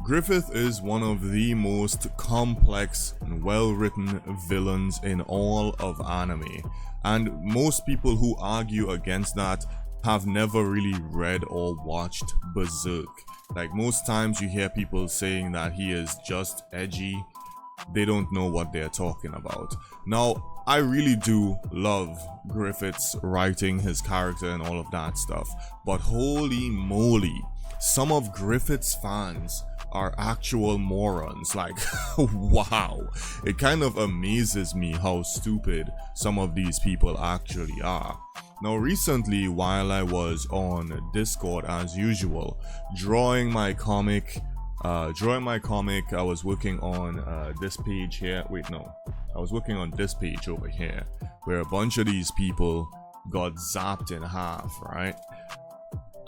Griffith is one of the most complex and well-written villains in all of anime, and most people who argue against that have never really read or watched Berserk. Like, most times you hear people saying that he is just edgy. They don't know what they're talking about. Now, I really do love Griffith's writing, his character and all of that stuff, but holy moly, some of Griffith's fans are actual morons. Like, wow, it kind of amazes me how stupid some of these people actually are. Now, recently, while I was on Discord as usual, drawing my comic, I was working on this page here. Wait, no, I was working on this page over here, where a bunch of these people got zapped in half, right?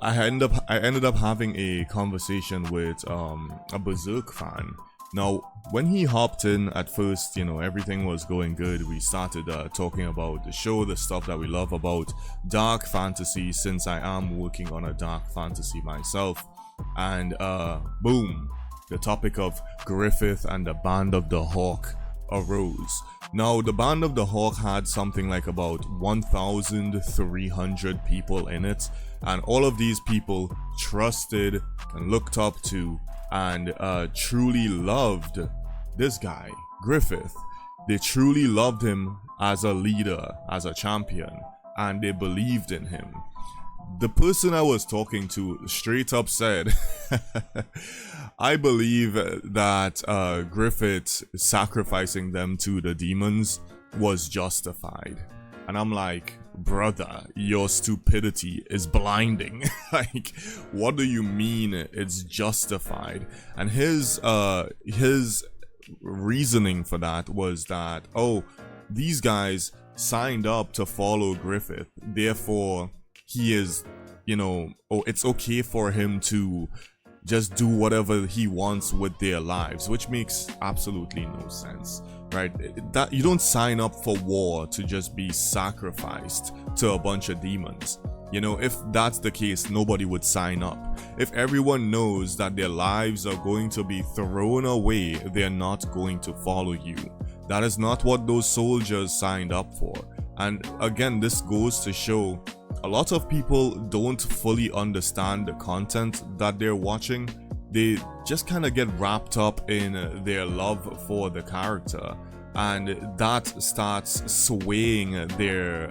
I ended up having a conversation with a Berserk fan. Now, when he hopped in at first, you know, everything was going good. We started talking about the show, the stuff that we love about dark fantasy, since I am working on a dark fantasy myself. And boom, the topic of Griffith and the Band of the Hawk arose. Now, the Band of the Hawk had something like about 1,300 people in it, and all of these people trusted and looked up to and truly loved this guy, Griffith. They truly loved him as a leader, as a champion, and they believed in him. The person I was talking to straight up said, I believe that Griffith sacrificing them to the demons was justified. And I'm like, brother, your stupidity is blinding. Like, what do you mean it's justified? And his reasoning for that was that, oh, these guys signed up to follow Griffith, therefore he is, you know, oh, it's okay for him to just do whatever he wants with their lives, which makes absolutely no sense, right? That you don't sign up for war to just be sacrificed to a bunch of demons. You know, if that's the case, nobody would sign up. If everyone knows that their lives are going to be thrown away, they're not going to follow you. That is not what those soldiers signed up for. And again, this goes to show a lot of people don't fully understand the content that they're watching. They just kind of get wrapped up in their love for the character, and that starts swaying their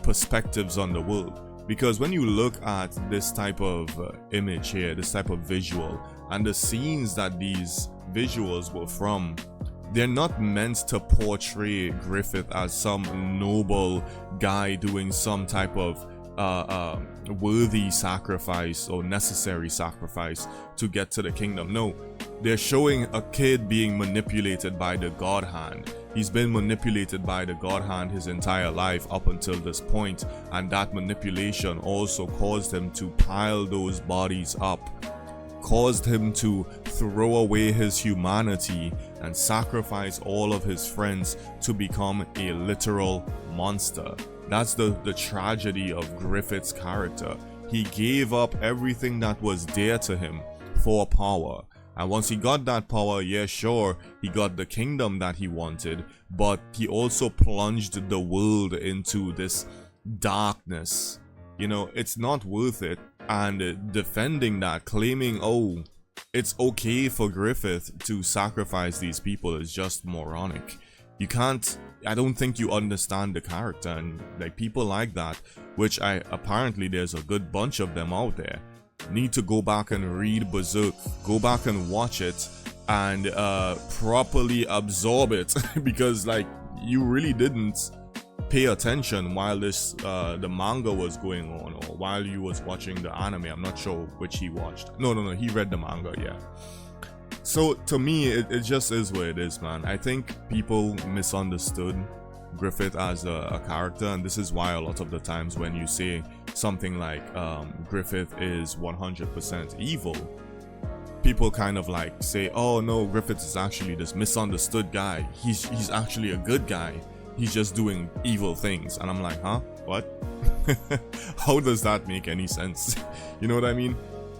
perspectives on the world. Because when you look at this type of image here, this type of visual, and the scenes that these visuals were from, they're not meant to portray Griffith as some noble guy doing some type of worthy sacrifice or necessary sacrifice to get to the kingdom. No, they're showing a kid being manipulated by the God Hand. He's been manipulated by the God Hand his entire life up until this point, and that manipulation also caused him to pile those bodies up, caused him to throw away his humanity and sacrifice all of his friends to become a literal monster. That's the tragedy of Griffith's character. He gave up everything that was dear to him for power. And once he got that power, yeah, sure, he got the kingdom that he wanted, but he also plunged the world into this darkness. You know, it's not worth it. And defending that, claiming, oh, it's okay for Griffith to sacrifice these people is just moronic. You can't, I don't think you understand the character, and like people like that, which apparently there's a good bunch of them out there, need to go back and read Berserk, go back and watch it, and properly absorb it, because like you really didn't pay attention while this the manga was going on, or while you was watching the anime. I'm not sure which he watched. No, he read the manga, yeah. So to me, it just is what it is, man. I think people misunderstood Griffith as a character, and this is why a lot of the times when you say something like Griffith is 100% evil, people kind of like say, oh no, Griffith is actually this misunderstood guy. He's actually a good guy. He's just doing evil things. And I'm like, huh? What? How does that make any sense? You know what I mean?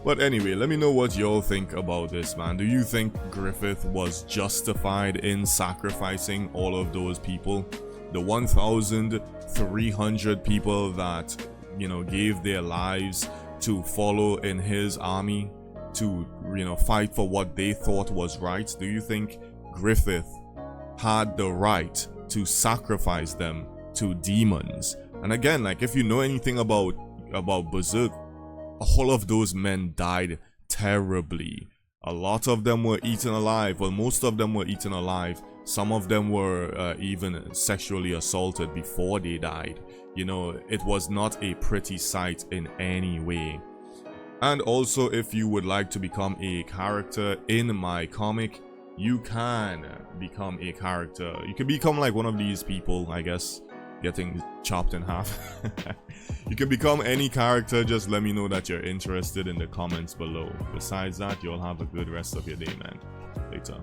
But anyway, let me know what y'all think about this, man. Do you think Griffith was justified in sacrificing all of those people? The 1,300 people that, you know, gave their lives to follow in his army, to, you know, fight for what they thought was right. Do you think Griffith had the right to sacrifice them to demons? And again, like, if you know anything about Berserk, all of those men died terribly. A lot of them were eaten alive. Well, most of them were eaten alive. Some of them were even sexually assaulted before they died. You know, it was not a pretty sight in any way. And also, if you would like to become a character in my comic, you can become a character. You can become like one of these people, I guess, getting chopped in half. You can become any character. Just let me know that you're interested in the comments below. Besides that, you'll have a good rest of your day, man. Later.